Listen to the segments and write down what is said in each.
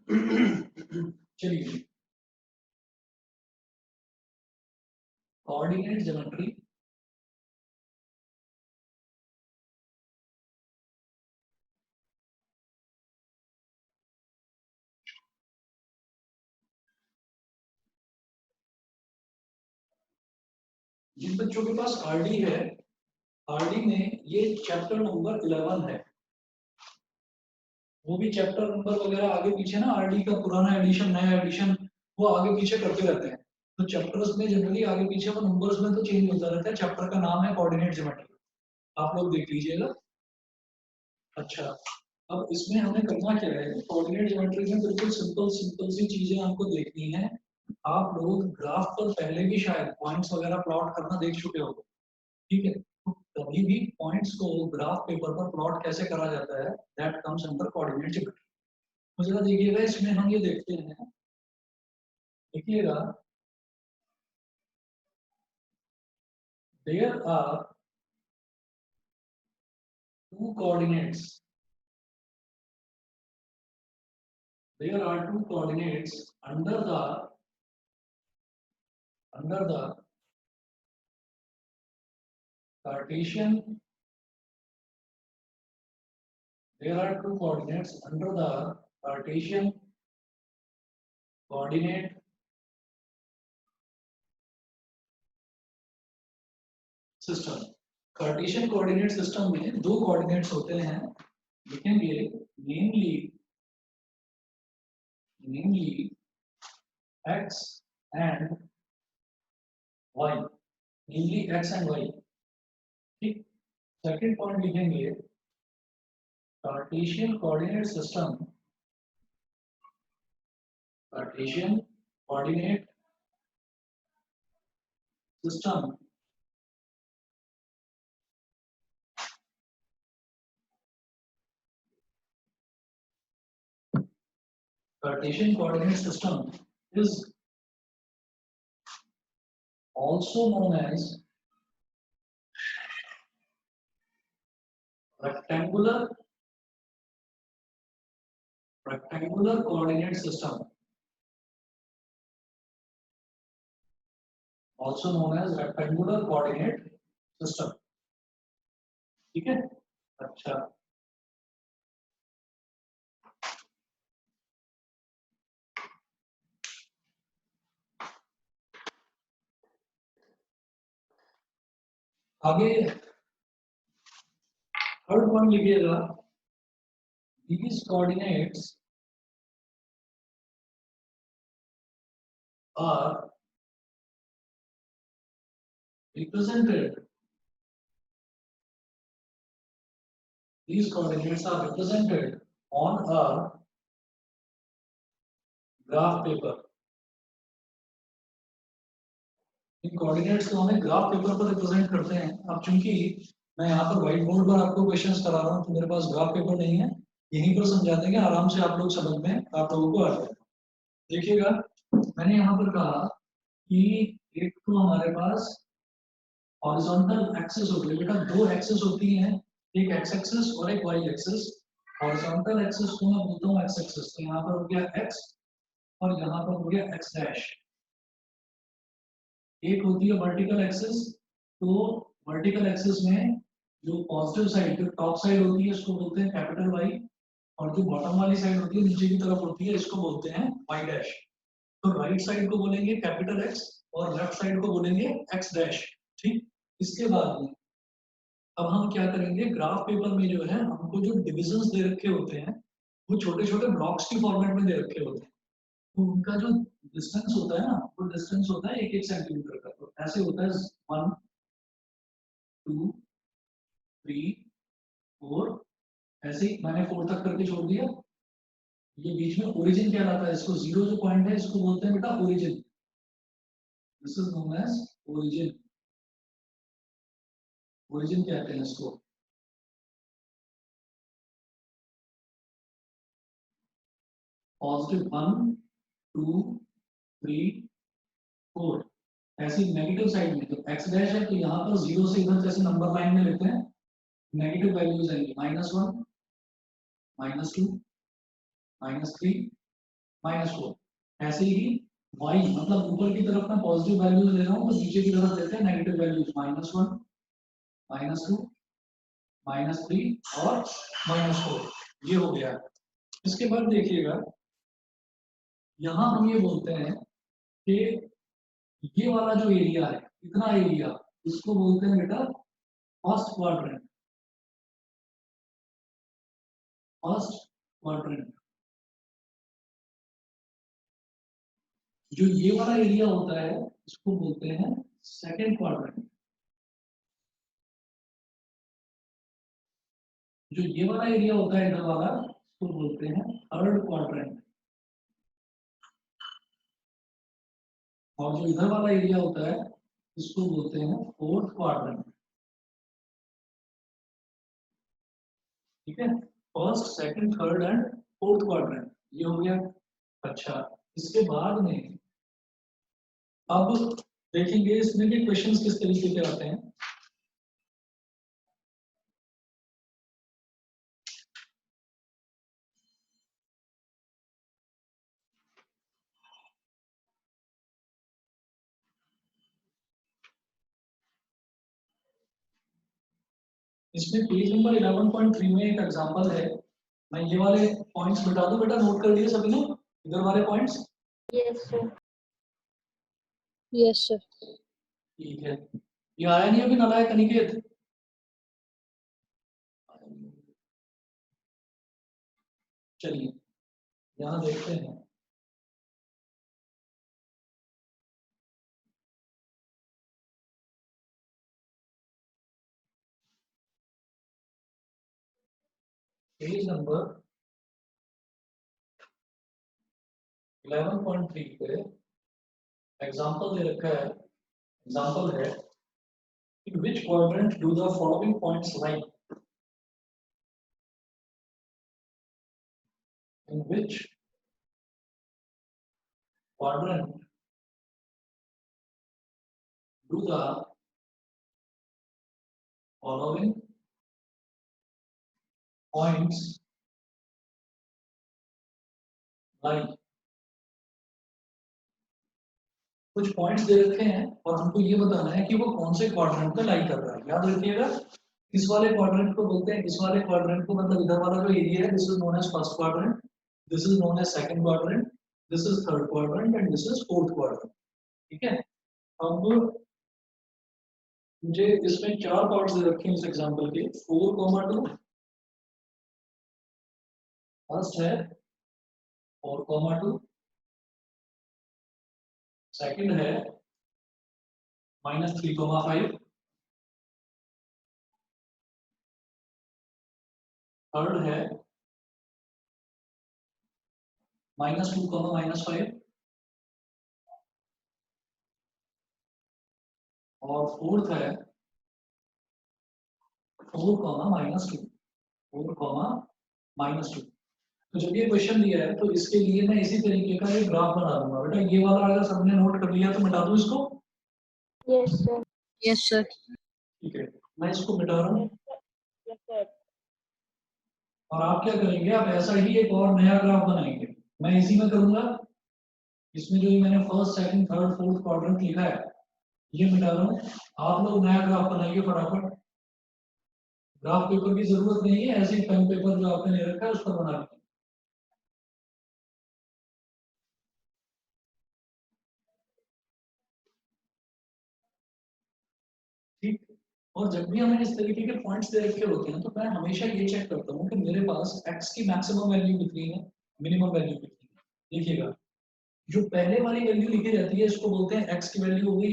चलिए, coordinate geometry जिन बच्चों के पास आरडी है, आरडी में ये चैप्टर नंबर 11 है। वो भी चैप्टर नंबर वगैरह आगे पीछे ना, आरडी का पुराना एडिशन नया एडिशन वो आगे पीछे करते रहते हैं। तो चैप्टर्स में जनरली आगे पीछे वो नंबर्स में तो चेंज होता रहता है। चैप्टर का नाम है कोऑर्डिनेट ज्योमेट्री, आप लोग देख लीजिएगा। अच्छा, अब इसमें हमें करना क्या है, कोऑर्डिनेट ज्योमेट्री में बिल्कुल सिंपल सिंपल सी चीजें आपको देखनी है। आप लोग ग्राफ पर पहले भी शायद पॉइंट्स वगैरह प्लॉट करना देख चुके हो, ठीक है। तो कभी भी पॉइंट्स को ग्राफ पेपर पर प्लॉट कैसे करा जाता है, that comes under coordinate geometry. तो जरा देखिएगा, इसमें हम ये देखते हैं, देखिएगा, there are two coordinates, there are two coordinates under the Cartesian, there are two coordinates under the Cartesian coordinate system। Cartesian coordinate system में दो कोऑर्डिनेट्स होते हैं, लिखेंगे namely x and y, namely x and y, ठीक। Second point लिखेंगे Cartesian coordinate system, Cartesian coordinate system Cartesian coordinate system is also known as rectangular coordinate system, also known as rectangular coordinate system, ठीक है। अच्छा, आगे third point लिखिएगा, these coordinates are represented, these coordinates are represented on a graph paper। In coordinates को हमें graph paper पर represent करते हैं। अब चूंकि मैं यहाँ पर व्हाइट बोर्ड पर आपको क्वेश्चंस करा रहा हूँ, तो मेरे पास ग्राफ पेपर नहीं है, यहीं पर समझा देंगे आराम से, आप लोग समझ में आप लोगों को आ जाएगा। देखिएगा, मैंने यहाँ पर कहा कि एक तो हमारे पास हॉरिजॉन्टल एक्सिस होती है, बेटा दो एक्सिस होती हैं, एक एक्स एक्सिस और एक वाई एक्सिस। हॉरिजॉन्टल एक्सिस को मैं बोलता हूँ एक्स एक्सिस, तो यहाँ पर हो गया एक्स और यहाँ पर हो गया एक्स डैश। एक होती है वर्टिकल एक्सिस, तो वर्टिकल एक्सिस में जो पॉजिटिव साइड, जो टॉप साइड होती है इसको बोलते हैं कैपिटल वाई, और जो बॉटम वाली साइड होती है नीचे की तरफ होती है इसको बोलते हैं वाई डैश। तो राइट साइड को बोलेंगे कैपिटल एक्स और लेफ्ट साइड को बोलेंगे एक्स डैश, ठीक। इसके बाद में अब हम क्या करेंगे, ग्राफ पेपर में जो है हमको जो डिविजन्स दे रखे होते हैं वो छोटे छोटे ब्लॉक्स की फॉर्मेट में दे रखे होते हैं। तो उनका जो डिस्टेंस होता है ना, वो डिस्टेंस होता है 1-1 सेंटीमीटर का। तो ऐसे होता है 1 2 3 4, ऐसे ही मैंने 4 तक करके छोड़ दिया। ये बीच में ओरिजिन क्या आता है, इसको जीरो जो पॉइंट है इसको बोलते हैं बेटा origin, this is known as origin. Origin कहते हैं इसको। पॉजिटिव 1 2 3 4, ऐसी नेगेटिव साइड में तो एक्स डैश है, तो यहाँ पर जीरो से इधर जैसे नंबर लाइन में लेते हैं, नेगेटिव वैल्यूज आएंगी -1 -2 -3 -4। ऐसे ही y मतलब ऊपर की तरफ मैं पॉजिटिव वैल्यूज ले रहा हूँ तो नीचे की तरफ देते हैं नेगेटिव वैल्यूज, -1, -2, -3 और -4। ये हो गया। इसके बाद देखिएगा यहाँ हम ये बोलते हैं कि ये वाला जो एरिया है, इतना एरिया, इसको बोलते हैं बेटा फर्स्ट क्वाड्रेंट। First quadrant. जो ये वाला एरिया होता है इसको बोलते हैं सेकंड क्वाड्रेंट। जो ये वाला एरिया होता है इधर वाला, इसको बोलते हैं थर्ड क्वाड्रेंट। और जो इधर वाला एरिया होता है इसको बोलते हैं फोर्थ क्वाड्रेंट। ठीक है, first second third and fourth quadrant, ये हो गया। अच्छा, इसके बाद में अब देखेंगे इसमें के क्वेश्चंस किस तरीके के आते हैं। इसमें पेज नंबर 11.3 में एक एग्जांपल है। मैं ये वाले पॉइंट्स बता दूं बेटा, नोट कर लिए सभी ने इधर वाले points? Yes sir. Yes sir. ठीक है, ये आया नहीं अभी नालायक अनिकेत? चलिए यहाँ देखते हैं। पेज नंबर 11.3 पे एग्जांपल दे रखा है। एग्जांपल है, in which quadrant do the following points lie? In which quadrant do the following points lie? कुछ पॉइंट्स दे रखे हैं और हमको ये बताना है कि वो कौन से क्वाड्रेंट पे लाई कर रहा है। याद रखिएगा, इस वाले क्वाड्रेंट को बोलते हैं, इस वाले क्वाड्रेंट को मतलब इधर वाला जो एरिया है, this is known as first quadrant, this is known as second quadrant, this is third quadrant and this is fourth quadrant. ठीक है, अब मुझे इसमें चार पार्ट्स दे रखे हैं इस एग्जांपल के, 4,2। फर्स्ट है 4,2, सेकंड है -3,5, थर्ड है -2, -5 और फोर्थ है 4, -2, 4, -2। तो जब ये क्वेश्चन दिया है तो इसके लिए मैं इसी तरीके का एक ग्राफ बना दूंगा। बेटा ये वाला अगर सबने नोट कर लिया तो मिटा दूं इसको? Yes sir. Yes sir. ठीक है, मैं इसको मिटा रहा हूँ। Yes sir. और आप क्या करेंगे, आप ऐसा ही एक और नया ग्राफ बनाएंगे। मैं इसी में करूंगा, इसमें जो मैंने first second third fourth quadrant लिखा है ये मिटा रहा हूँ। आप लोग नया ग्राफ बनाइए फटाफट। ग्राफ पेपर की जरूरत नहीं है, ऐसे ही पेन पेपर जो आपने ले रखा है उस पर बना लीजिए। ठीक, और जब भी हमें इस तरीके के पॉइंट्स दे रखे होते हैं तो मैं हमेशा ये चेक करता हूँ कि मेरे पास x की मैक्सिमम वैल्यू कितनी है, मिनिमम वैल्यू कितनी है। देखिएगा, जो पहले वाली वैल्यू लिखी जाती है इसको बोलते हैं x की वैल्यू हो गई,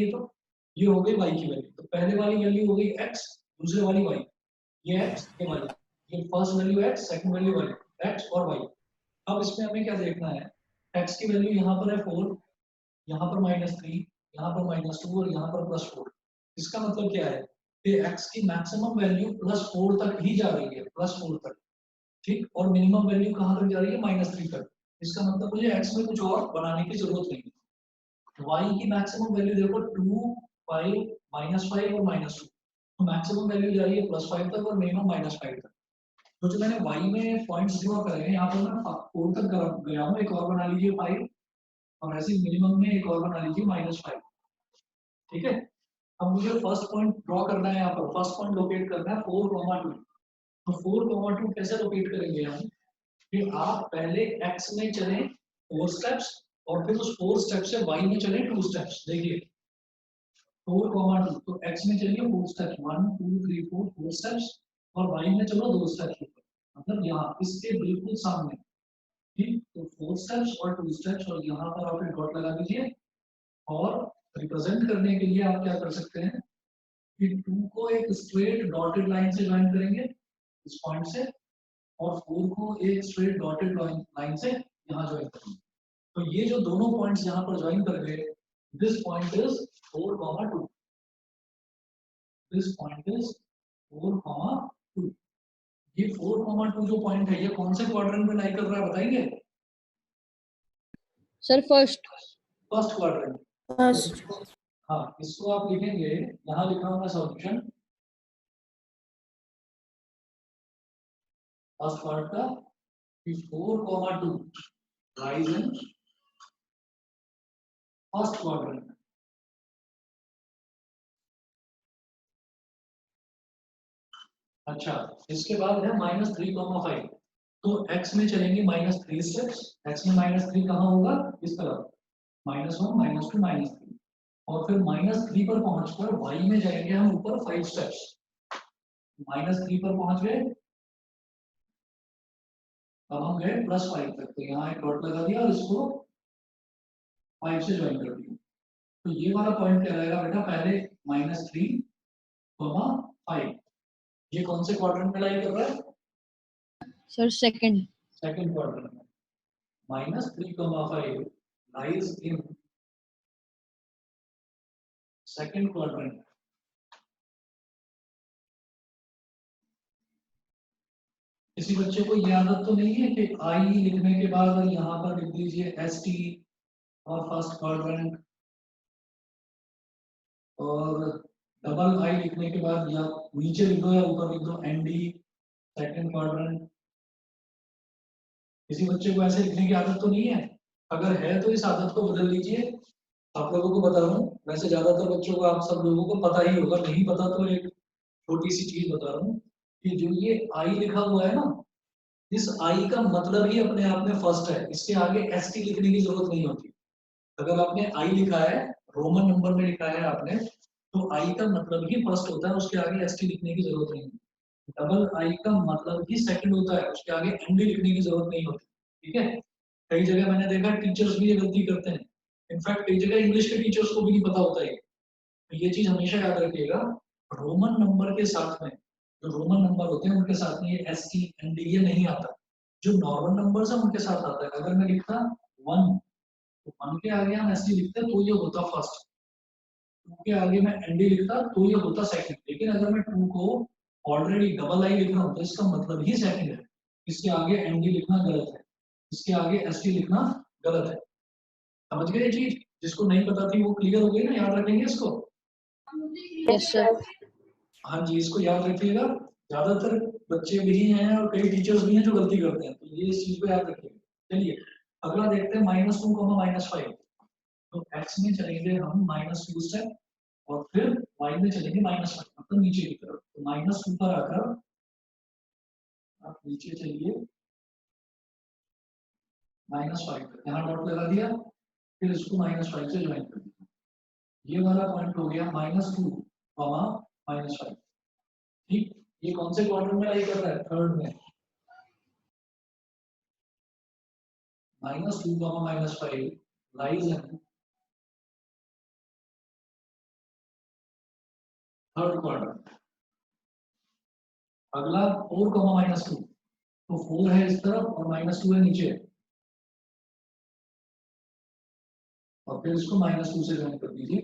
ये हो गई y की वैल्यू। तो पहले वाली वैल्यू हो गई x, दूसरे वाली y, ये x, ये y, ये first value x, second value y, x और y। अब इसमें हमें क्या देखना है, x की वैल्यू यहाँ पर है 4, यहाँ पर -3, यहाँ पर -2 और यहाँ पर +4। इसका मतलब क्या है कि x की मैक्सिमम वैल्यू +4 तक ही जा रही है, +4 तक। ठीक, और मिनिमम वैल्यू कहाँ तक जा रही है, -3 तक। इसका मतलब मुझे x में कुछ और बनाने की जरूरत नहीं है। y की मैक्सिमम वैल्यू देखो 2, 5, -5 और -2। तो मैक्सिमम वैल्यू जा रही है +5 तक और मिनिमम -5 तक। तो जो मैंने y में पॉइंट्स ड्रॉ करे हैं यहाँ पर मैं 4 तक गया हूँ, एक और बना लीजिए 5 और ऐसे मिनिमम में एक और बना लीजिए -5। ठीक है, अब मुझे फर्स्ट पॉइंट ड्रॉ करना है, यहाँ पर फर्स्ट पॉइंट लोकेट करना है 4,2। तो 4,2 कैसे लोकेट करेंगे हम कि आप पहले x में चले 4 स्टेप्स और फिर उस 4 स्टेप से y में चले 2 स्टेप्स। देखिए 4,2 तो x में चलिए 4 स्टेप्स 1 2 3 4 4 स्टेप्स और y में चलो 2 स्टेप्स ऊपर, मतलब यहाँ इसके बिल्कुल सामने। ठीक, तो 4 स्टेप्स और 2 स्टेप्स और यहाँ पर आप एक डॉट लगा दीजिए और रिप्रेजेंट करने के लिए आप क्या कर सकते हैं कि 2 को एक स्ट्रेट डॉटेड लाइन से ज्वाइन करेंगे इस पॉइंट से और 4 को एक स्ट्रेट डॉटेड लाइन से यहाँ ज्वाइन करेंगे। तो ये जो दोनों पॉइंट्स यहाँ पर ज्वाइन कर गए, this point is 4,2, this point is 4,2। ये 4,2 जो पॉइंट है ये कौन से क्वाड्रेंट में लाई कर रहा है बताएंगे? Sir first quadrant. फर्स्ट। हाँ, इसको आप लिखेंगे, यहाँ लिखा होगा सॉल्यूशन फर्स्ट पार्ट का 4,2 लाइज इन फर्स्ट क्वाड्रेंट। अच्छा, इसके बाद है -3,5। तो x में चलेंगे -3 स्टेप्स, x में -3 कहाँ होगा? इस तरफ -1 -2 -3 और फिर -3 पर पहुंचकर y में जाएंगे हम ऊपर 5 स्टेप्स। -3 पर पहुंच गए, अब हम गए +5 तक, तो यहाँ एक डॉट लगा दिया और इसको 5 से ज्वाइन कर दिया। तो ये वाला पॉइंट क्या रहेगा बेटा? पहले -3,5, ये कौन से क्वाड्रेंट में लाई कर रहा है? सर सेकंड क्वाड्रेंट में। -3,5 लाइज इन सेकंड क्वाड्रेंट। किसी बच्चे को ये आदत तो नहीं है कि आई लिखने के बाद यहाँ पर लिख दीजिए ST और फर्स्ट क्वाड्रेंट और डबल आई लिखने के बाद या नीचे लिख दो या ऊपर लिख दो ND सेकंड क्वाड्रेंट। किसी बच्चे को ऐसे लिखने की आदत तो नहीं है? अगर है तो इस आदत को बदल लीजिए। आप लोगों को बता रहा हूँ, वैसे ज्यादातर बच्चों को, आप सब लोगों को पता ही होगा, नहीं पता तो एक छोटी सी चीज बता रहा हूँ कि जो ये आई लिखा हुआ है ना, इस आई का मतलब ही अपने आप में फर्स्ट है, इसके आगे ST लिखने की जरूरत नहीं होती। अगर आपने आई लिखा है, रोमन नंबर में लिखा है आपने, तो आई का मतलब ही फर्स्ट होता है, उसके आगे ST लिखने की जरूरत नहीं है। डबल आई का मतलब ही सेकंड होता है, उसके आगे ND लिखने की जरूरत नहीं होती। ठीक है, कई जगह मैंने देखा टीचर्स भी ये गलती करते हैं, इनफैक्ट कई जगह इंग्लिश के टीचर्स को भी नहीं पता होता है। तो ये चीज हमेशा याद रखिएगा, रोमन नंबर के साथ में, जो रोमन नंबर होते हैं उनके साथ में ये ST ND ये नहीं आता। जो नॉर्मल नंबर्स है उनके साथ आता है। अगर मैं लिखता 1 तो 1 के आगे हम ST लिखते तो ये होता फर्स्ट, 2 के आगे मैं ND लिखता तो ये होता सेकंड। लेकिन अगर मैं 2 को ऑलरेडी डबल आई लिख रहा हूँ तो इसका मतलब ही सेकंड है, इसके आगे ND लिखना गलत है, इसके आगे ST लिखना गलत है। समझ गए ये चीज? जिसको नहीं पता थी वो क्लियर हो गई ना? याद रखेंगे इसको? Yes sir. हाँ जी, इसको याद रखिएगा। ज्यादातर बच्चे भी हैं और कई टीचर्स भी हैं जो गलती करते हैं, तो ये इस चीज को याद रखिएगा। चलिए अगला देखते हैं -2, -5। तो x में चलेंगे हम -2 स्टेप और फिर y में चलेंगे -5, मतलब नीचे की तरफ। तो -2 पर आकर आप नीचे चलिए -5 तक, यहाँ डॉट लगा दिया, फिर इसको -5 से ज्वाइन कर दिया। ये वाला पॉइंट हो गया -2, -5। ठीक, ये कौन से क्वाड्रेंट में लाई कर रहा है? थर्ड में। -2, -5 लाइज इन थर्ड क्वाड्रेंट। अगला 4, -2, तो 4 है इस तरफ और -2 है नीचे, और फिर इसको -2 से ज्वाइन कर दीजिए।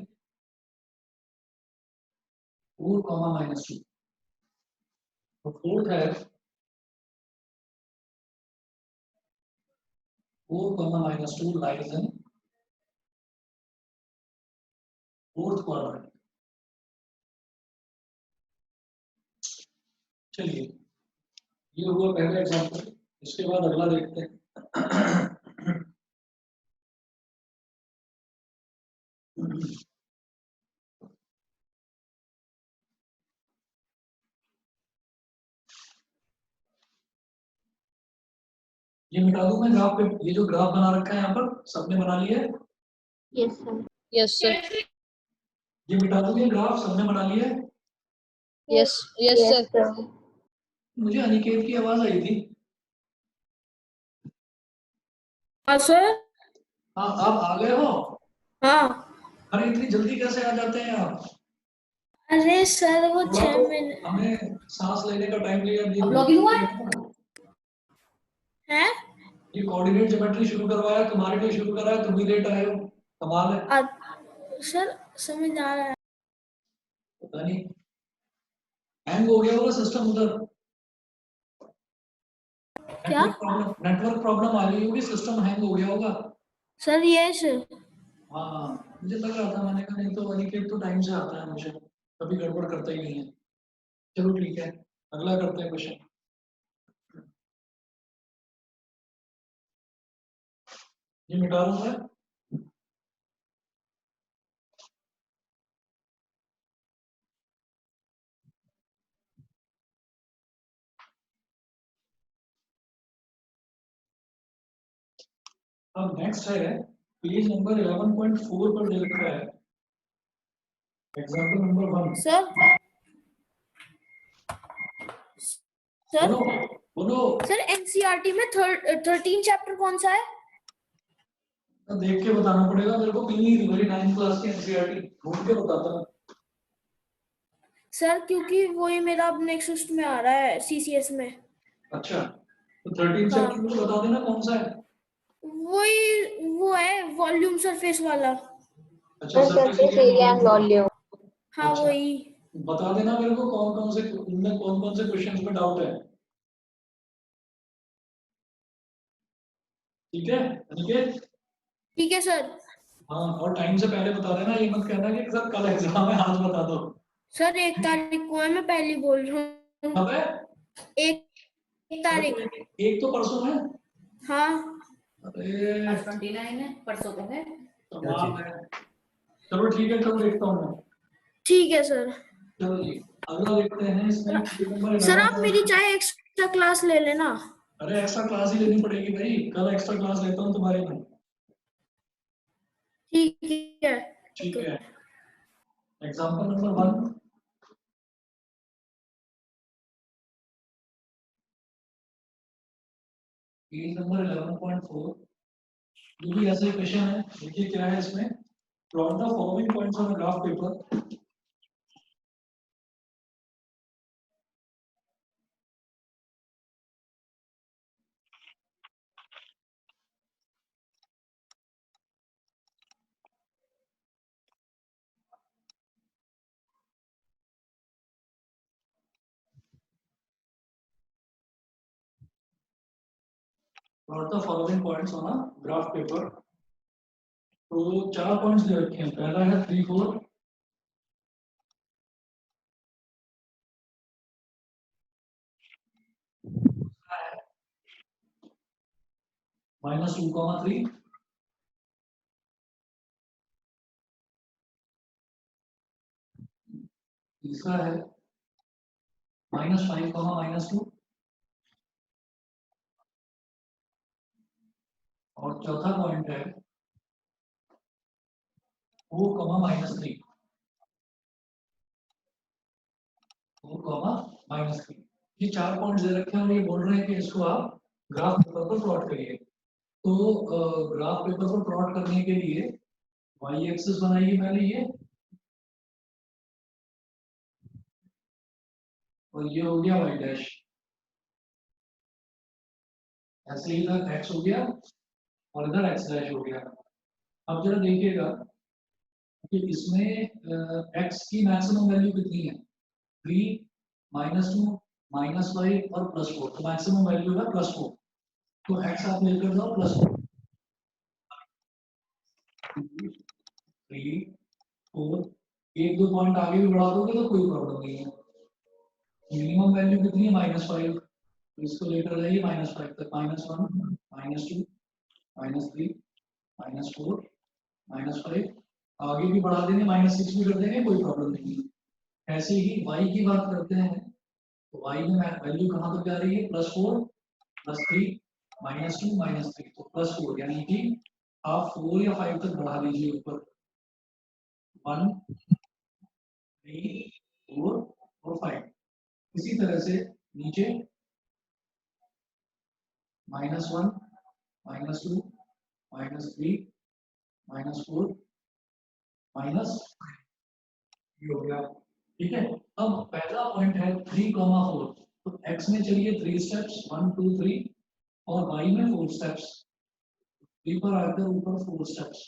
4, -2, तो फोर्थ है 4, -2 लाइज इन फोर्थ क्वाड्रेंट। चलिए ये हुआ पहला एग्जांपल। इसके बाद अगला देखते हैं। ये मिटा दूं मैं ग्राफ पे, ये जो ग्राफ बना रखा है यहाँ पर सबने बना लिया है। Yes sir. Yes, sir. ये मिटा दूं, ये ग्राफ सबने बना लिया है। Yes, yes, yes sir. Sir. मुझे अनिकेत की आवाज आई थी। हाँ सर। हाँ आप आ गए हो? हाँ। अरे इतनी जल्दी कैसे आ जाते हैं आप? अरे सर वो थोड़ा 6 तो मिनट हमें सांस लेने का टाइम लिया। अब लॉगिन हुआ है। ये कोऑर्डिनेट ज्योमेट्री शुरू करवाया तुम्हारे लिए, शुरू कराया, तुम भी लेट आए हो। कमाल है। सर समझ आ रहा है। पता नहीं हैंग हो गया होगा सिस्टम उधर। क्या? नेटवर्क प्रॉब्लम आ गई होगी, सिस्टम हैंग हो गया होगा। Sir yes. हाँ मुझे लग रहा था, मैंने कहा नहीं तो अनिकेत तो टाइम से आता है हमेशा, कभी गड़बड़ करता ही नहीं है। चलो ठीक है, अगला करते हैं क्वेश्चन। ये मिटा दूं मैं। अब नेक्स्ट है पेज नंबर 11.4 पर दे रखा है एग्जांपल नंबर 1। सर सर बोलो बोलो। सर एनसीईआरटी में 13 चैप्टर कौन सा है? तो देख के बताना पड़ेगा मेरे को, मिली नहीं मेरी 9th क्लास की एनसीईआरटी, ढूंढ के बताता हूँ। सर क्योंकि वही मेरा अब नेक्स्ट में आ रहा है सीसीएस में। अच्छा तो 13 हाँ। चैप्टर मुझे बता देना कौन सा है। वही वो है वॉल्यूम सरफेस वाला। अच्छा सरफेस एरिया एंड वॉल्यूम। हाँ अच्छा। वही। बता देना मेरे को कौन कौन से इनमें कौन कौन से क्वेश्चंस में डाउट है। ठीक है अनिकेत? ठीक है सर। हाँ और टाइम से पहले बता देना, ये मत कहना कि सर कल एग्जाम है आज बता दो। सर 1 तारीख को है, मैं पहले बोल रहा हूँ। कब है? 1 तारीख। एक तो परसों है। हाँ। अरे आज 29 है, परसों को है। कमाल है। चलो ठीक है, कल देखता हूँ मैं। ठीक है सर। चलो जी अगला देखते हैं इसमें पेज नंबर सर आप 11। मेरी चाहे एक्स्ट्रा क्लास ले लेना। अरे एक्स्ट्रा क्लास ही लेनी पड़ेगी भाई, कल एक्स्ट्रा क्लास लेता हूँ तुम्हारे में। ठीक है। ठीक है एग्जाम्पल नंबर 1। Page number 11.4। ये भी ऐसे क्वेश्चन है। देखिए क्या है इसमें, plot the following points on graph paper. Plot the following points on a graph paper. तो 4 पॉइंट्स दे रखे हैं। पहला है 3 4, -2, 3, तीसरा है -5, -2, और चौथा पॉइंट है 4, -3, 4, -3। ये 4 पॉइंट्स दे रखे हैं और ये बोल रहे हैं कि इसको आप ग्राफ पेपर पर प्लॉट करिए। तो ग्राफ पेपर पर प्लॉट करने के लिए वाई एक्सिस बनाइए पहले ये, और ये हो गया वाई डैश। ऐसे ही इधर एक्स हो गया और इधर एक्स डैश हो गया। अब जरा देखिएगा कि इसमें एक्स की मैक्सिमम वैल्यू कितनी है, 3, -2, -5 और +4। तो मैक्सिमम वैल्यू है +4। तो एक्स आप लेकर जाओ +4, 3, 4। एक दो पॉइंट आगे भी बढ़ा दोगे तो कोई प्रॉब्लम नहीं है। मिनिमम वैल्यू कितनी है, -5। तो इसको लेकर जाइए -5 तक, -1 -2 -3 -4 -5, आगे भी बढ़ा देंगे, -6 भी कर देंगे, कोई प्रॉब्लम नहीं है। ऐसे ही y की बात करते हैं तो y में वैल्यू कहाँ तक जा रही है, +4 +3 -2 -3, तो +4 यानी कि आप 4 या 5 तक बढ़ा लीजिए ऊपर, 1 3 4 और 5। इसी तरह से नीचे -1 -2 -3 -4 ये हो गया। ठीक है, अब पहला पॉइंट है 3,4, तो x में चलिए 3 स्टेप्स 1 2 3 और y में 4 स्टेप्स, 3 पर आकर ऊपर 4 स्टेप्स,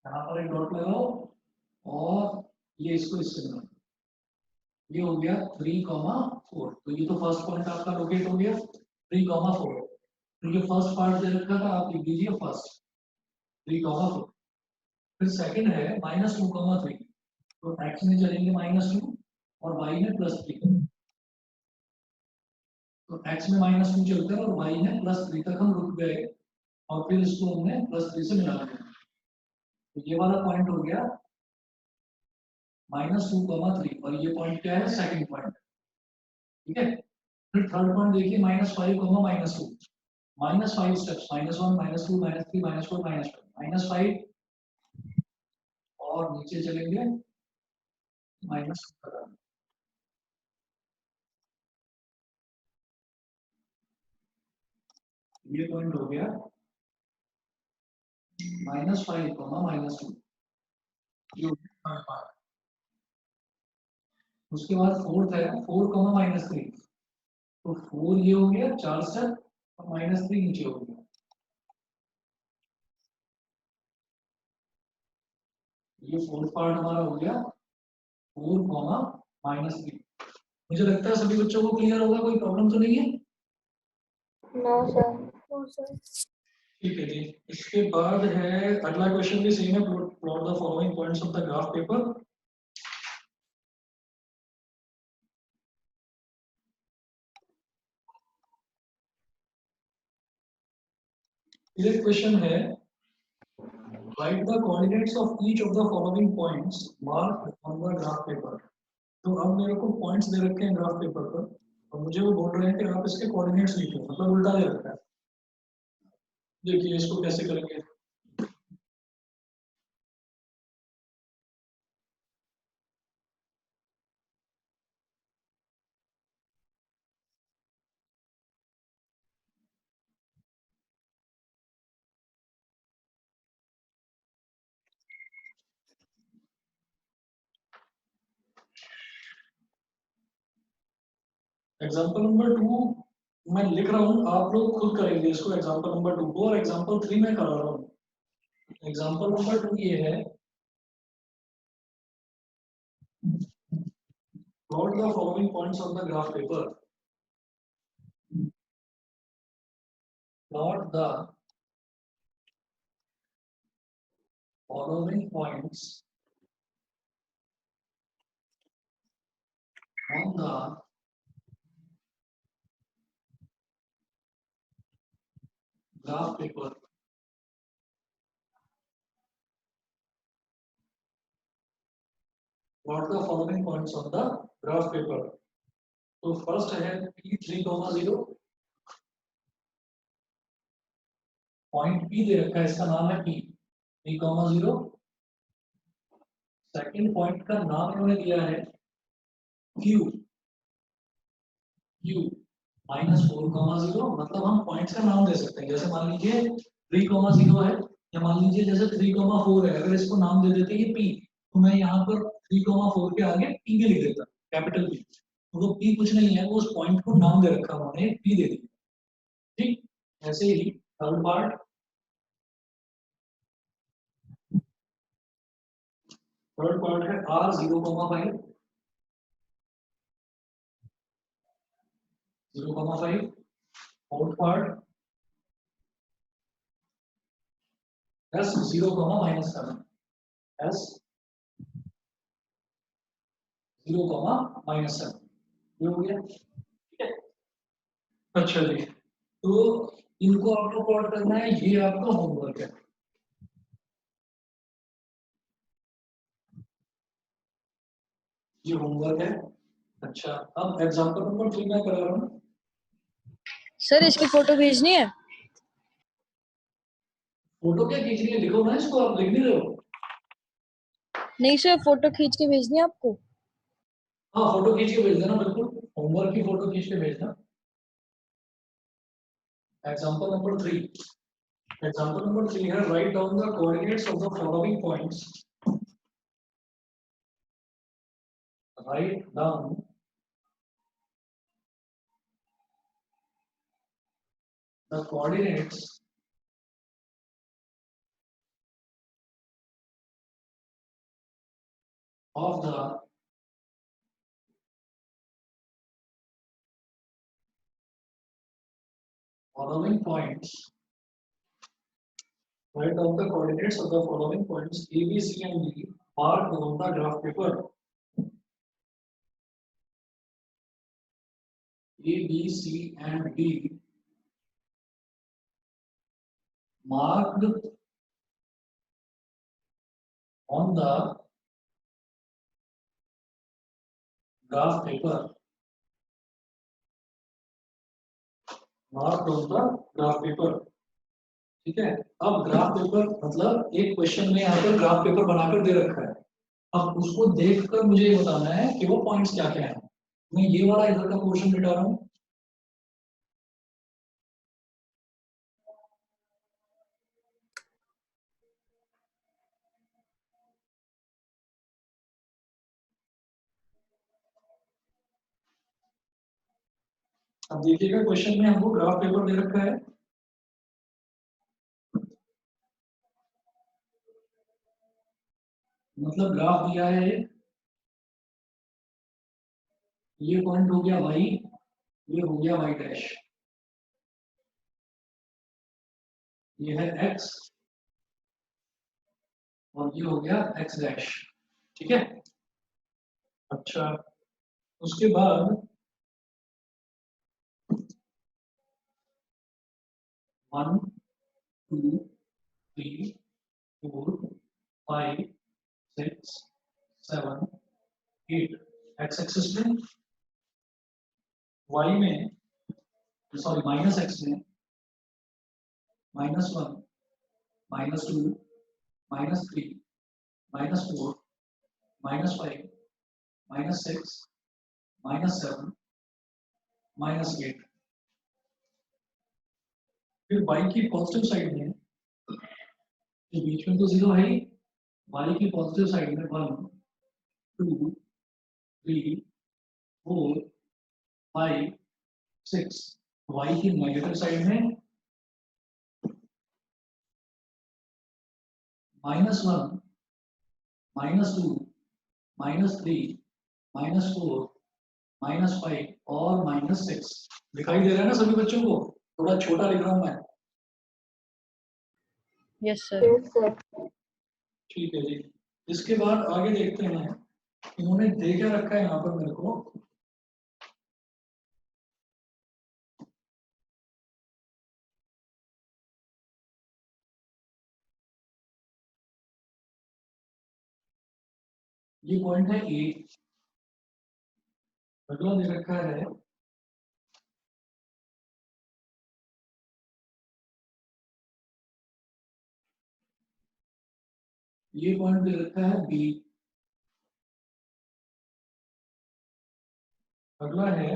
यहाँ पर एक डॉट लगाओ और ये इसको इससे बनाओ, ये हो गया 3,4। तो ये तो फर्स्ट पॉइंट आपका लोकेट हो गया 3,4। तो ये फर्स्ट पार्ट दे रखा था, आप लिख दीजिए फर्स्ट 3,4। फिर सेकंड है -2,3, तो x में चलेंगे -2 और y में +3, तो x में -2 चलते हैं और y में +3 तक हम रुक गए और फिर इसको हमने +3 से मिला दिया। तो ये वाला पॉइंट हो गया -2,3 और ये पॉइंट क्या है, सेकंड पॉइंट। ठीक है, फिर थर्ड पॉइंट देखिए -5, -2, -5 स्टेप्स, -1 -2 -3 -4 -5 -5 और नीचे चलेंगे -2। ये पॉइंट हो गया -5, -2, ये हो गया थर्ड पार्ट। उसके बाद फोर्थ है 4, -3, तो 4 ये हो गया 4 स्टेप और -3 नीचे हो गया। ये फोर्थ पार्ट हमारा हो गया 4, -3। मुझे लगता है सभी बच्चों को क्लियर होगा, कोई प्रॉब्लम तो नहीं है। No sir. No, sir. ठीक है जी, इसके बाद है अगला क्वेश्चन भी सेम है, plot the following points of the graph paper. ये क्वेश्चन है right the coordinates of each of the following points marked on the graph paper. तो अब मेरे को पॉइंट्स दे रखे हैं ग्राफ पेपर पर और मुझे वो बोल रहे हैं कि आप इसके कोऑर्डिनेट्स लिखो, मतलब उल्टा दे रखा है। देखिए इसको कैसे करेंगे। एग्जाम्पल नंबर 2 मैं लिख रहा हूँ, आप लोग खुद करेंगे इसको एग्जाम्पल नंबर 2 को, और एग्जाम्पल 3 मैं करा रहा हूँ। एग्जाम्पल नंबर 2 ये है, plot the following points on the graph paper. Plot the following points on the graph paper. Plot the following points on the graph paper. तो फर्स्ट है P3,0, पॉइंट P दे रखा है, इसका नाम है P 3,0। सेकंड पॉइंट का नाम इन्होंने दिया है Q -4,0, मतलब हम पॉइंट्स का नाम दे सकते हैं। जैसे मान लीजिए 3,0 है या मान लीजिए जैसे 3,4 है, अगर इसको नाम दे देते ये P, तो मैं यहाँ पर 3,4 के आगे P भी लिख देता, कैपिटल P। तो वो P कुछ नहीं है, वो उस पॉइंट को नाम दे रखा उन्होंने, P दे दिया। ठीक, ऐसे ही थर्ड पार्ट, है R 0,5, 0,5। Fourth part S 0,-7, S 0,-7, ये हो गया। अच्छा जी, तो इनको आपको प्लॉट करना है, ये आपका होमवर्क है। ये होमवर्क है। अच्छा, अब एग्जांपल नंबर 3 मैं करा रहा हूँ। सर इसकी फोटो भेजनी है? फोटो क्या खींचनी है, लिखो ना इसको, आप लिख नहीं रहे हो? नहीं सर, फोटो खींच के भेजनी है आपको। हाँ, फोटो खींच के भेज देना, बिल्कुल होमवर्क की फोटो खींच के भेजना। एग्जांपल नंबर 3, एग्जांपल नंबर 3 है, write down the coordinates of the following points. Write down the coordinates of the following points. Write down the coordinates of the following points A, B, C, and D marked on the graph paper. A, B, C, and D marked on the graph paper. Marked on the graph paper. ठीक है, अब graph paper मतलब एक question में यहाँ पर graph paper बनाकर दे रखा है। अब उसको देखकर मुझे ये बताना है कि वो पॉइंट्स क्या क्या है। मैं ये वाला इधर का पोर्शन मिटा रहा हूँ। अब देखिएगा क्वेश्चन में हमको ग्राफ पेपर दे रखा है। मतलब ग्राफ दिया है एक, ये पॉइंट हो गया y, ये हो गया y डैश, ये है x और ये हो गया x डैश। ठीक है, अच्छा उसके बाद 1 2 3 4 5 6 7 8 x एक्सिस में, y में, सॉरी माइनस x में -1 -2 -3 -4 -5 -6 -7 -8। फिर y की पॉजिटिव साइड में, ये बीच में तो 0 है ही, y की पॉजिटिव साइड में 1 2 3 4 5 6, y की नेगेटिव साइड में -1 -2 -3 -4 -5 और -6। दिखाई दे रहा है ना सभी बच्चों को? थोड़ा छोटा लिख रहा हूं मैं। Yes sir. Yes, sir. ठीक है जी, इसके बाद आगे देखते हैं इन्होंने दे क्या रखा है यहाँ पर मेरे को। ये पॉइंट है ए, अगला दे रखा है ये पॉइंट दे रखा है बी, अगला है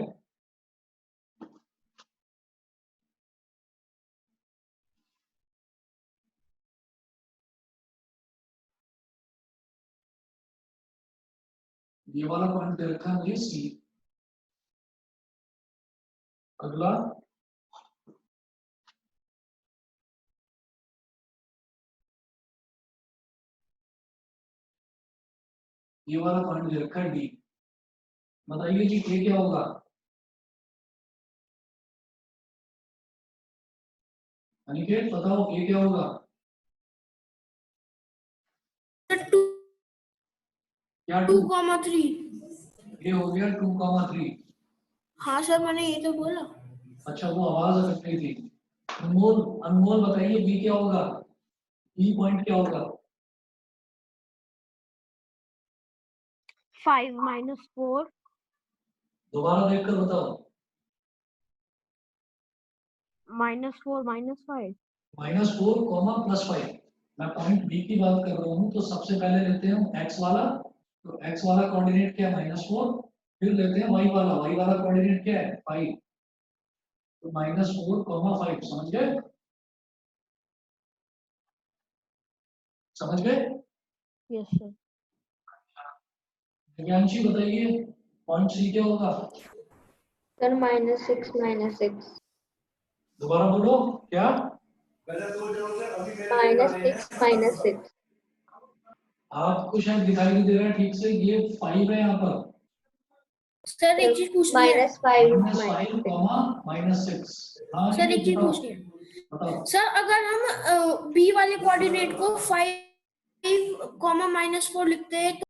ये वाला पॉइंट दे रखा है मुझे सी, अगला ये वाला पॉइंट दे रखा है डी। बताइए जी ए क्या होगा? अनिकेत बताओ ए क्या होगा? 2 क्या 2,3। ये हो गया 2,3। हाँ सर, मैंने ये तो बोला। अच्छा वो आवाज अटक रही थी। अनमोल, अनमोल बताइए बी क्या होगा, बी पॉइंट क्या होगा? 5 minus 4 दोबारा देखकर बताओ। -4 -5 -4 कॉमा +5। मैं पॉइंट बी की बात कर रहा हूँ, तो सबसे पहले लेते हैं एक्स वाला, तो एक्स वाला कोऑर्डिनेट क्या है -4, फिर लेते हैं वाई वाला कोऑर्डिनेट क्या है 5, तो -4 कॉमा 5, समझ गए? समझ गए? yes sir दिव्यांशी बताइए पॉइंट सी क्या होगा? सर -6 दोबारा बोलो क्या? -6 आपको शायद दिखाई नहीं दे रहा है ठीक से, ये 5 है यहाँ पर, सर एक चीज पूछनी है -5 कॉमा -6। हाँ सर ये एक चीज बताओ, पूछनी है बताओ। सर अगर हम बी वाले कोऑर्डिनेट को 5 -4 लिखते हैं तो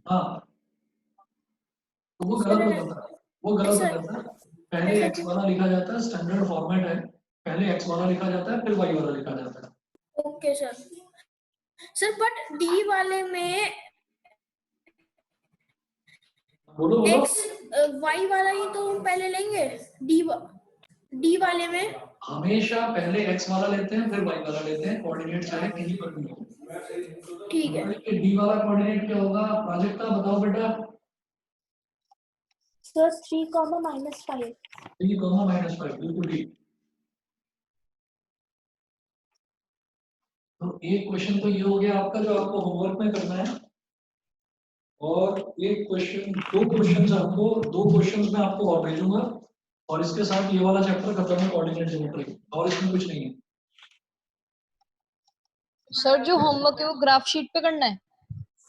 हाँ तो वो सर गलत हो जाता है, वो गलत हो ऐसा जाता है। पहले ऐसा एक्स क्यों? वाला लिखा जाता है, स्टैंडर्ड फॉर्मेट है, पहले एक्स वाला लिखा जाता है फिर वाई वाला लिखा जाता है। Okay sir sir but D वाले में बोलो बोलो। एक्स वाई वाला ही तो हम पहले लेंगे डी वाले में हमेशा पहले एक्स वाला लेते हैं फिर वाई वाला लेते हैं, कोऑर्डिनेट चाहे कहीं पर भी हो। ठीक है डी वाला कोऑर्डिनेट क्या होगा प्राजक्ता, बताओ बेटा। सर 3 -5 3 -5, बिल्कुल ठीक। तो एक क्वेश्चन तो ये हो गया आपका जो आपको होमवर्क में करना है, और एक क्वेश्चन, दो क्वेश्चंस में आपको और भेजूंगा, और इसके साथ ये वाला चैप्टर खत्म है कोऑर्डिनेट ज्योमेट्री, और इसमें कुछ नहीं है। सर जो होमवर्क है वो ग्राफ शीट पे करना है?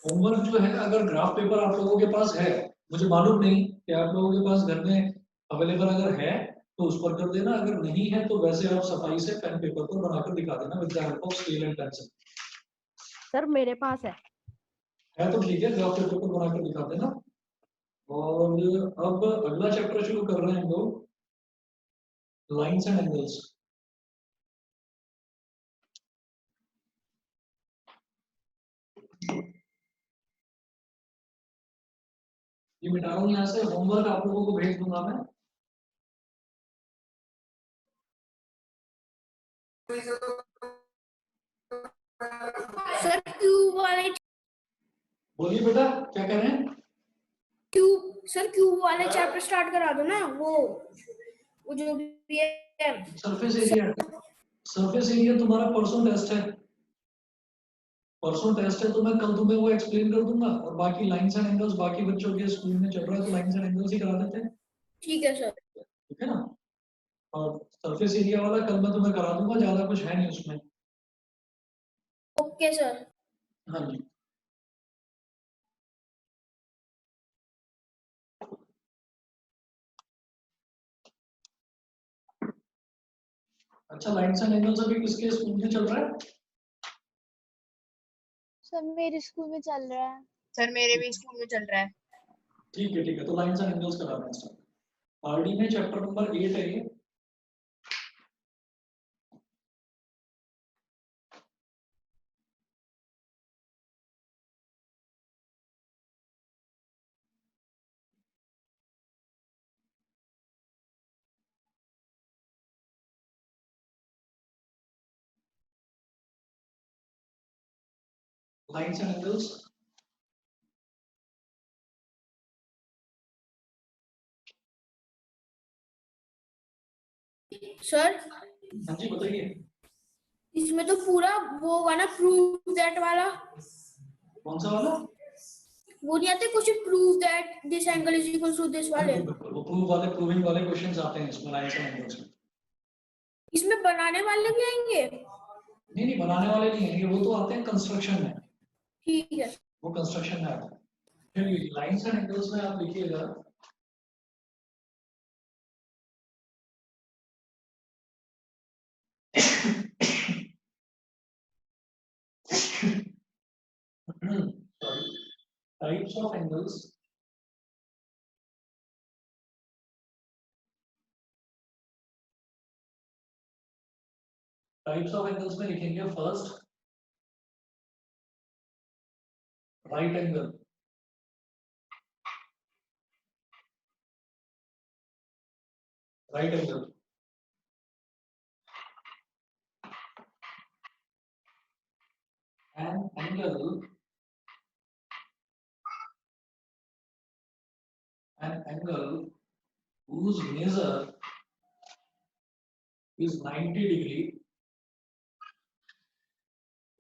होमवर्क जो है, अगर ग्राफ पेपर आप लोगों के पास है, मुझे मालूम नहीं कि आप लोगों के पास घर में अवेलेबल अगर है तो उस पर कर देना, अगर नहीं है तो वैसे आप सफाई से पेन पेपर पर बनाकर दिखा देना with the help of scale and pencil. Sir मेरे पास है तो ठीक है, ग्राफ पेपर पर बनाकर दिखा देना। और अब अगला चैप्टर शुरू कर रहे हैं हम लोग, लाइन्स एंड एंगल्स। ये मिटा रहा हूँ यहाँ से, होमवर्क आप लोगों को भेज दूंगा मैं। सर क्यूब वाले बोलिए बेटा क्या कह रहे हैं? क्यूब वाले चैप्टर स्टार्ट करा दो ना, वो जो भी है सरफेस एरिया, सरफेस एरिया तुम्हारा परसों टेस्ट है, परसों टेस्ट है, तो मैं कल तुम्हें वो एक्सप्लेन कर दूंगा, और बाकी लाइंस एंड एंगल्स बाकी बच्चों के स्कूल में चल रहा है तो लाइंस एंड एंगल्स ही करा देते हैं, ठीक है सर ठीक है ना? और सरफेस एरिया वाला कल मैं तुम्हें करा दूंगा, ज्यादा कुछ है नहीं उसमें। ओके सर हाँ जी। अच्छा लाइंस एंड एंगल्स अभी किसके स्कूल में चल रहा है? सर मेरे स्कूल में चल रहा है। सर मेरे भी स्कूल में चल रहा है। ठीक है, तो लाइंस एंड एंगल्स करा रहे हैं। आरडी में चैप्टर नंबर 8 है ये। Lines and angles. सर हाँ जी बताइए। इसमें तो पूरा वो होगा ना, प्रूव दैट वाला, कौन सा वाला? वो नहीं आते कुछ, prove that this angle is equal to this वाले, बिल्कुल, वो प्रूव वाले, प्रूविंग वाले क्वेश्चंस आते हैं इसमें लाइंस एंड एंगल्स में। इसमें बनाने वाले भी आएंगे? नहीं बनाने वाले नहीं है, वो तो आते हैं कंस्ट्रक्शन में, ठीक है वो कंस्ट्रक्शन में आता है। चलिए लाइंस एंड एंगल्स में आप लिखिएगा, types of angles. Types of angles में लिखेंगे first right angle, right angle, an angle whose measure is 90 degree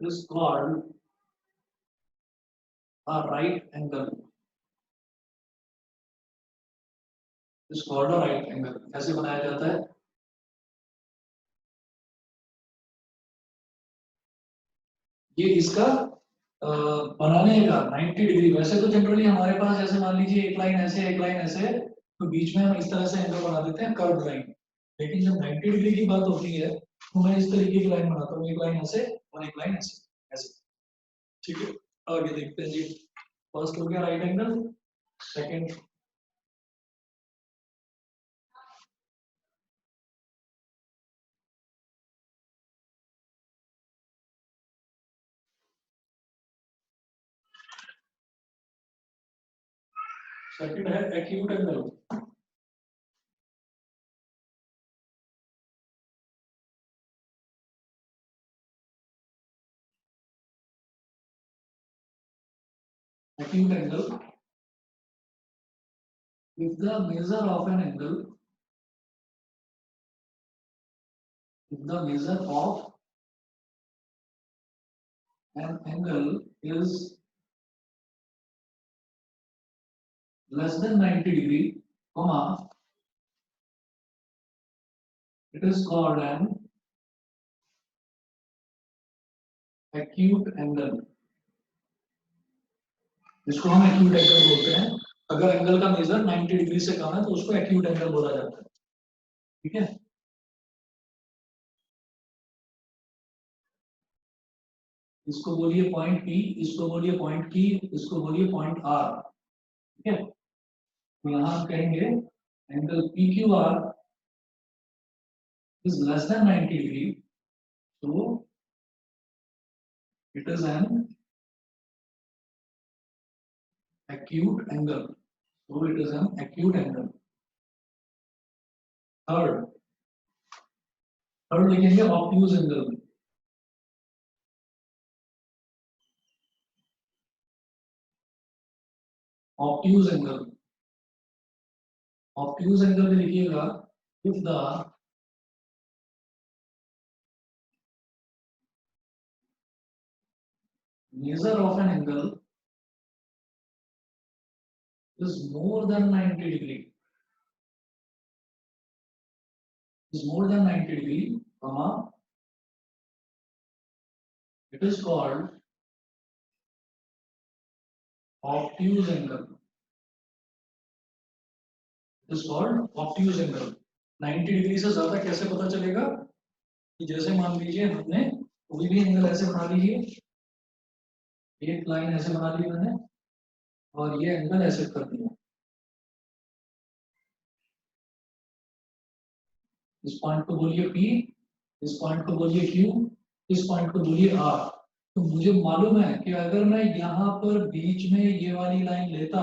is called a right angle. Is called a right angle. कैसे बनाया जाता है? ये इसका बनाने का 90 डिग्री, वैसे तो जनरली हमारे पास जैसे मान लीजिए एक लाइन ऐसे एक लाइन ऐसे, तो बीच में हम इस तरह से एंगल बना देते हैं कर्व लाइन। लेकिन जब 90 डिग्री की बात होती है तो मैं इस तरीके की लाइन बनाता हूँ, एक लाइन ऐसे और एक लाइन ऐसे ऐसे। ठीक है, आगे देखते हैं जी। फर्स्ट हो गया राइट एंगल, सेकंड सेकंड है acute angle. Acute angle, if the measure of an angle, if the measure of an angle is less than 90 degree, comma, it is called an acute angle. इसको हम acute angle बोलते हैं। अगर angle का major 90 degree से कम है तो उसको acute angle बोला जाता है। ठीक है, इसको बोलिए पॉइंट P, इसको बोलिए पॉइंट Q, इसको बोलिए पॉइंट R। ठीक है, तो यहाँ हम कहेंगे angle PQR is less than 90 degree, so it is an acute angle. So it is an acute angle. Third लिखेंगे obtuse angle. Obtuse angle, obtuse angle में लिखिएगा if the measure of an angle is more than 90 degree, is more than 90 degree, comma, it is called obtuse angle. It is called obtuse angle. 90 degree से ज्यादा कैसे पता चलेगा कि जैसे मान लीजिए हमने कोई भी एंगल ऐसे बना लीजिए, एक लाइन ऐसे बना ली मैंने और ये एंगल ऐसे कर दिया, इस पॉइंट को बोलिए P, इस पॉइंट को बोलिए Q, इस पॉइंट को बोलिए R। तो मुझे मालूम है कि अगर मैं यहाँ पर बीच में ये वाली लाइन लेता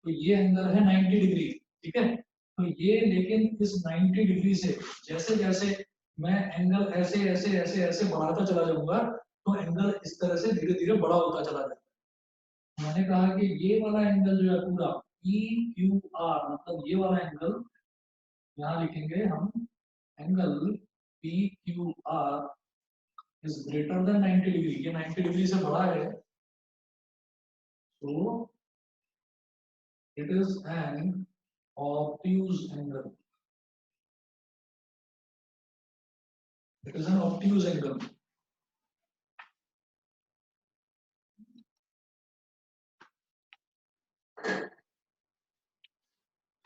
तो ये एंगल है 90 डिग्री। ठीक है, तो ये लेकिन इस 90 डिग्री से जैसे जैसे मैं एंगल ऐसे ऐसे ऐसे ऐसे बढ़ाता चला जाऊंगा तो एंगल इस तरह से धीरे धीरे बड़ा होता चला जाएगा। मैंने कहा कि ये वाला एंगल जो है पूरा PQR, मतलब ये वाला एंगल यहाँ लिखेंगे हम, angle PQR is greater than 90 degree, ये 90 डिग्री से बड़ा है, so it is an obtuse angle. It is an obtuse angle.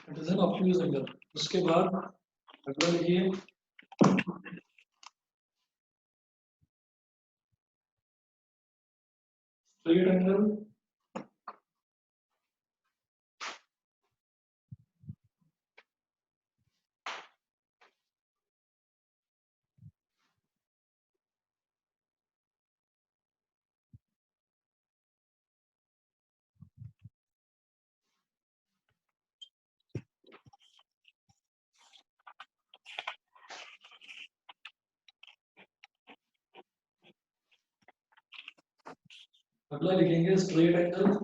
It is an obtuse angle. उसके बाद अगला लिखिए straight angle, अगला लिखेंगे straight angle.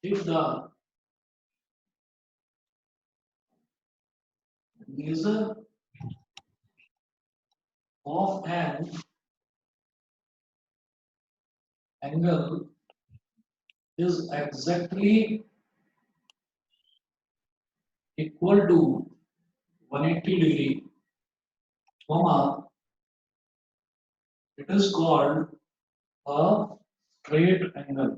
If the measure of an angle is exactly equal to 180 degree, comma, it is called a straight angle.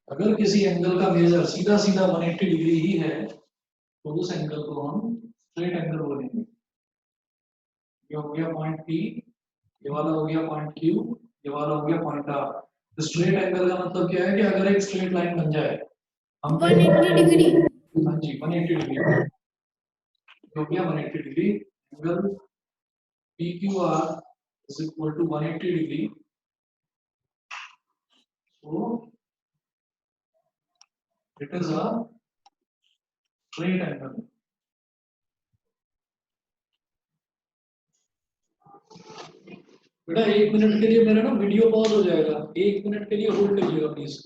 अगर किसी angle का major सीधा सीधा 180 डिग्री ही है तो उस एंगल को हम स्ट्रेट एंगल बोलेंगे। ये हो गया पॉइंट P, ये वाला हो गया पॉइंट Q, ये वाला हो गया पॉइंट R। तो स्ट्रेट एंगल का मतलब क्या है कि अगर एक स्ट्रेट लाइन बन जाए हम 180 डिग्री। हाँ जी 180 डिग्री हो गया 180 degree angle PQR is equal to 180 degree. So it is a straight angle. बेटा 1 मिनट के लिए मेरा ना वीडियो पॉज हो जाएगा, 1 मिनट के लिए होल्ड करिएगा प्लीज।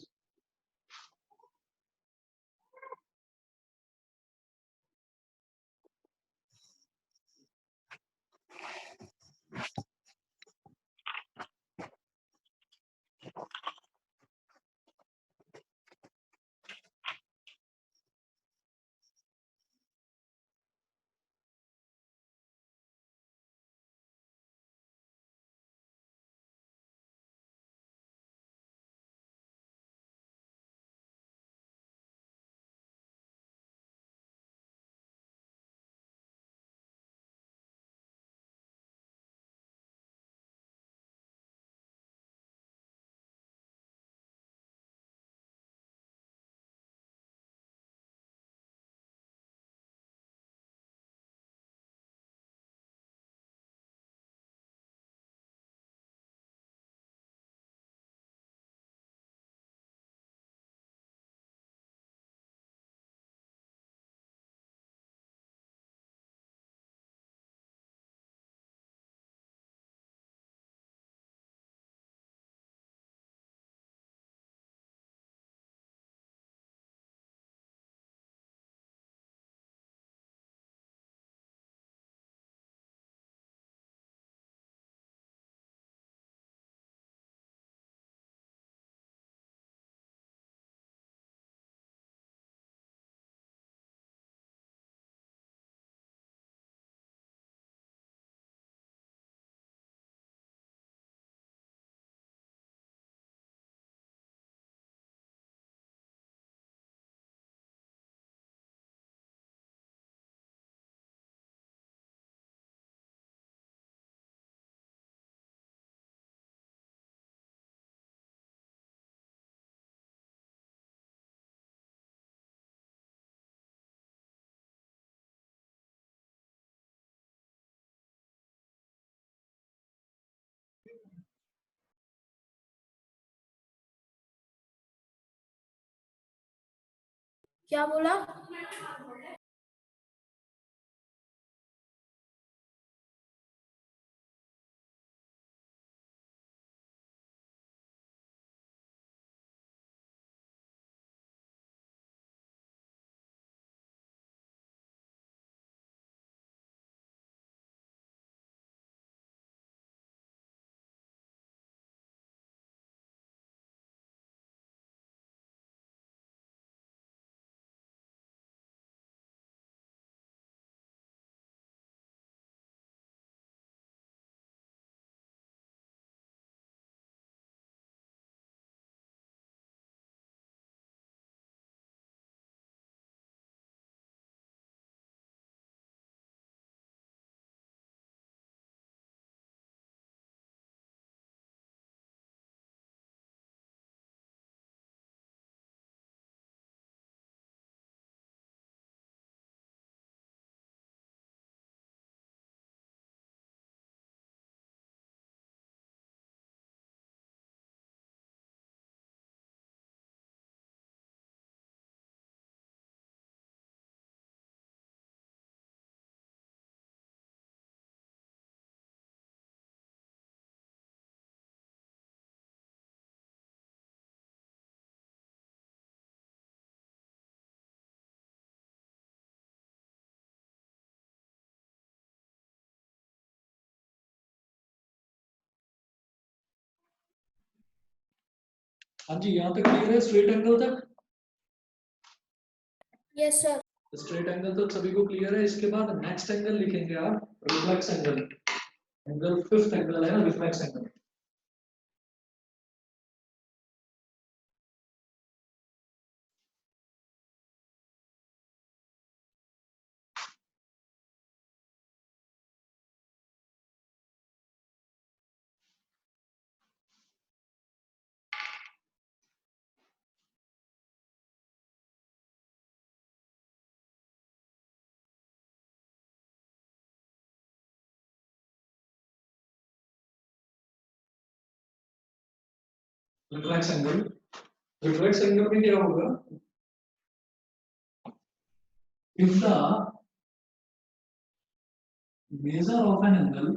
क्या बोला? हाँ जी, यहाँ तक क्लियर है स्ट्रेट एंगल तक? Yes sir. स्ट्रेट एंगल तक सभी को क्लियर है। इसके बाद नेक्स्ट एंगल लिखेंगे आप, reflex angle. Angle fifth angle है ना, reflex angle. Reflex angle, reflex angle में क्या होगा, if the measure of an angle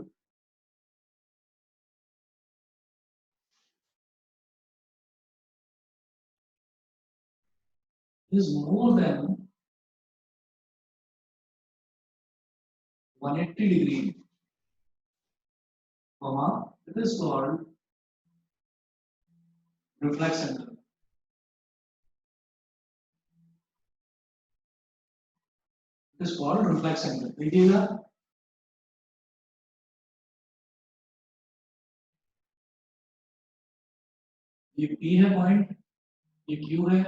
is more than 180 degree, it is called reflex angle. It is called reflex angle. देखिएगा, ये P है point, ये Q है,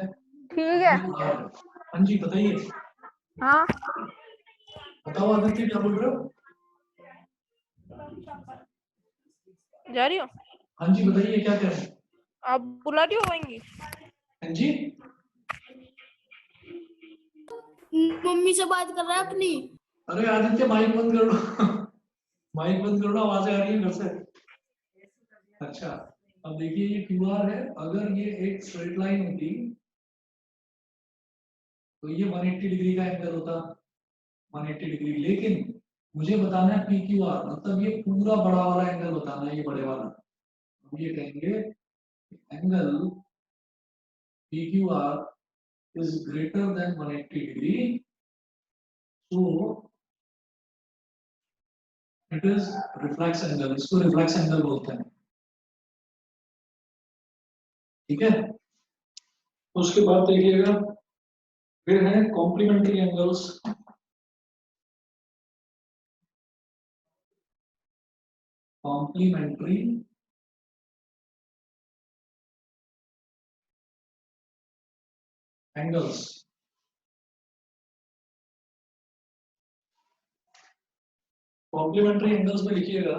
ठीक है। हाँ जी बताइए। हाँ बताओ आदित्य क्या बोल रहे हो? जा रही हो? हाँ जी बताइए क्या कह रहे हैं? आप बुला रही हो वहीं? हाँ जी, मम्मी से बात कर रहा है अपनी। अरे आदित्य माइक बंद कर लो माइक बंद कर लो, आवाजें आ रही है घर से। अच्छा, अब देखिए ये QR है, अगर ये एक स्ट्रेट लाइन होती तो ये 180 डिग्री का एंगल होता, 180 डिग्री। लेकिन मुझे बताना है PQR, मतलब ये पूरा बड़ा वाला एंगल बताना है, ये बड़े वाला। हम ये कहेंगे angle PQR is greater than 180 degree, so it is reflex angle, इसको reflex angle बोलते हैं। ठीक है, तो उसके बाद देखिएगा फिर है complementary angles. Complementary angles, complementary angles में लिखिएगा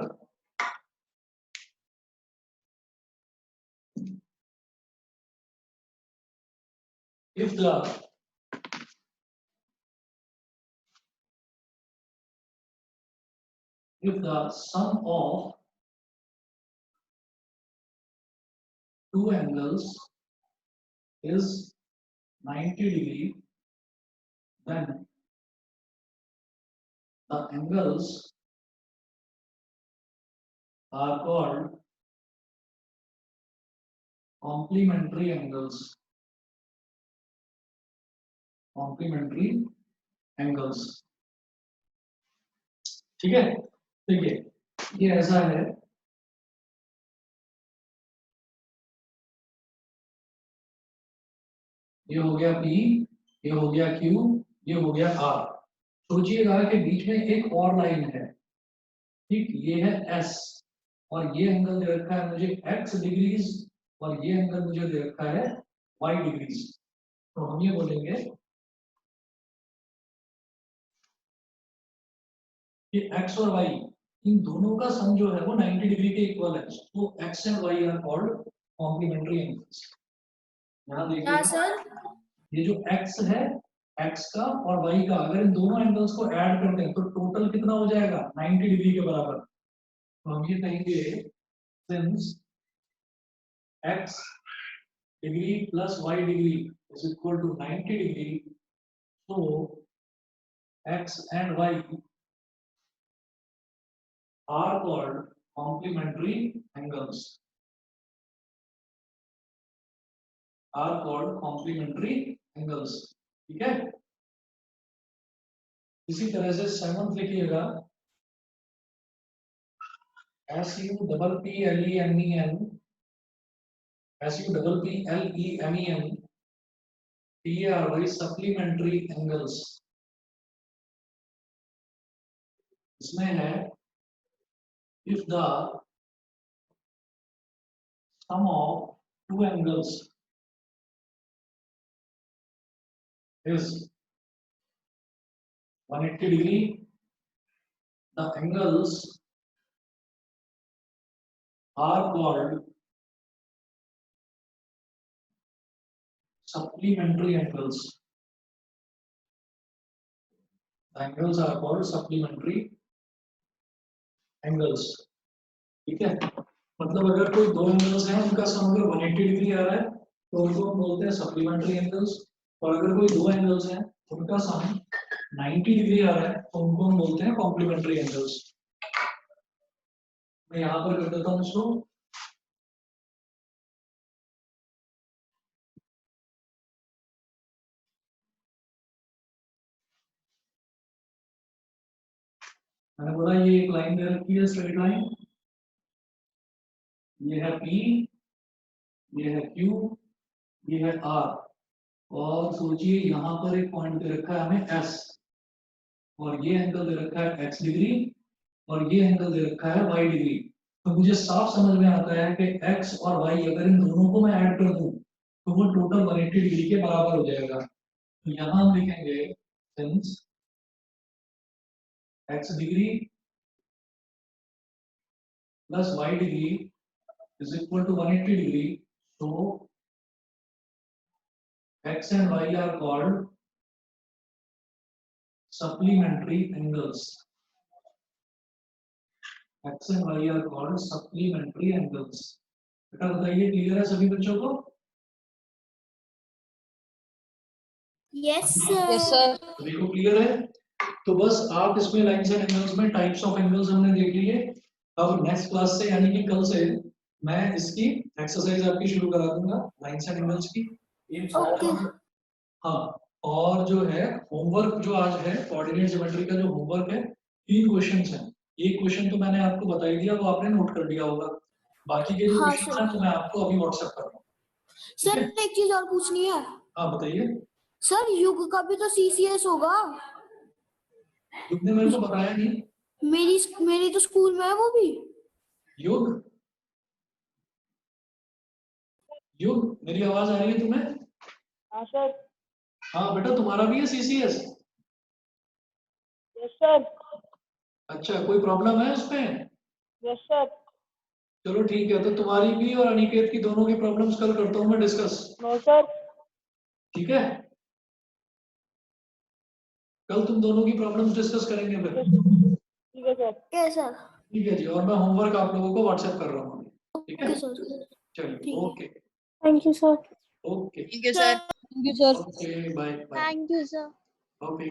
if the sum of two angles is 90 degree, then the angles are called complementary angles. Complementary angles, ठीक है। देखिए ये ऐसा है, ये हो गया P, ये हो गया Q, ये हो गया R। सोचिएगा कि बीच में एक और लाइन है, ठीक, ये है S, और ये एंगल दे रखा है मुझे X डिग्रीज, और ये एंगल मुझे दे रखा है Y डिग्रीज। तो हम ये बोलेंगे कि X और Y इन दोनों का सम जो है वो 90 डिग्री के इक्वल है, तो X and Y are called complementary angles. यहाँ क्या देखिए सर? ये जो X है, X का और Y का, अगर इन दोनों एंगल्स को ऐड कर दें तो टोटल कितना हो जाएगा, 90 डिग्री के बराबर। तो हम ये कहेंगे since X degree plus Y degree is equal to 90 degree, so X and Y are called complementary angles, are called complementary angles। ठीक है, इसी तरह से सेवंथ लिखिएगा SUPPLEMEN SUPPLEMEN सप्लीमेंट्री एंगल्स। इसमें है if the sum of two angles is 180 degree, the angles are called supplementary angles. The angles are called supplementary angles. ठीक है, मतलब अगर कोई दो एंगल्स हैं उनका सम अगर 180 डिग्री आ रहा है तो उनको हम बोलते हैं सप्लीमेंट्री एंगल्स, और अगर कोई दो एंगल्स हैं उनका सम 90 डिग्री आ रहा है तो उनको हम बोलते हैं कॉम्प्लीमेंट्री एंगल्स। मैं यहाँ पर कर देता हूँ इसको। मैंने बोला ये एक लाइन दे रखी है, स्ट्रेट लाइन, ये है P, ये है Q, ये है R, और सोचिए यहाँ पर एक पॉइंट दे रखा है हमें S, और ये एंगल दे रखा है x डिग्री, और ये एंगल दे रखा है y डिग्री। तो मुझे साफ समझ में आता है कि x और y अगर इन दोनों को मैं ऐड कर दूं तो वो टोटल 180 डिग्री के बराबर हो जाएगा। तो यहाँ हम लिखेंगे since x degree plus y degree is equal to 180 degree, so x and y are called supplementary angles. X and y are called supplementary angles. बेटा बताइए, क्लियर है सभी बच्चों को? Yes yes sir. सर। सभी को क्लियर है? तो बस आप इसमें लाइन्स एंड एंगल्स में टाइप्स ऑफ एंगल्स हमने देख लिए। अब नेक्स्ट क्लास से यानी कि कल से मैं इसकी एक्सरसाइज आपकी शुरू करा दूंगा लाइन्स एंड एंगल्स की। ओके हाँ, और जो है होमवर्क जो आज है कोऑर्डिनेट ज्योमेट्री का जो होमवर्क है 3 क्वेश्चंस हैं। एक क्वेश्चन तो मैंने आपको बता ही दिया, वो आपने नोट कर लिया होगा। बाकी के जो हाँ, क्वेश्चंस सर। हैं तो मैं आपको अभी व्हाट्सएप कर रहा हूँ। सर एक चीज और पूछनी है। हाँ बताइए। सर युग का भी तो सीसीएस होगा। तुमने मेरे को बताया नहीं। मेरी तो स्कूल में है वो भी। युग युग मेरी आवाज आ रही है तुम्हें? हाँ सर। हाँ बेटा, तुम्हारा भी है सीसीएस? Yes sir. अच्छा, कोई प्रॉब्लम है उसमें? Yes sir. चलो ठीक है, तो तुम्हारी भी और अनिकेत की दोनों की प्रॉब्लम्स कल करता हूँ मैं डिस्कस। No sir. ठीक है, कल तुम दोनों की प्रॉब्लम्स डिस्कस करेंगे फिर। ठीक है सर। Okay sir. ठीक है जी, और मैं होमवर्क आप लोगों को व्हाट्सएप कर रहा हूँ। ठीक है, ओके सर। चलिए, ठीक है। Okay thank you sir. Okay thank you sir. Thank you sir. Okay, bye bye. Thank you, sir. Okay.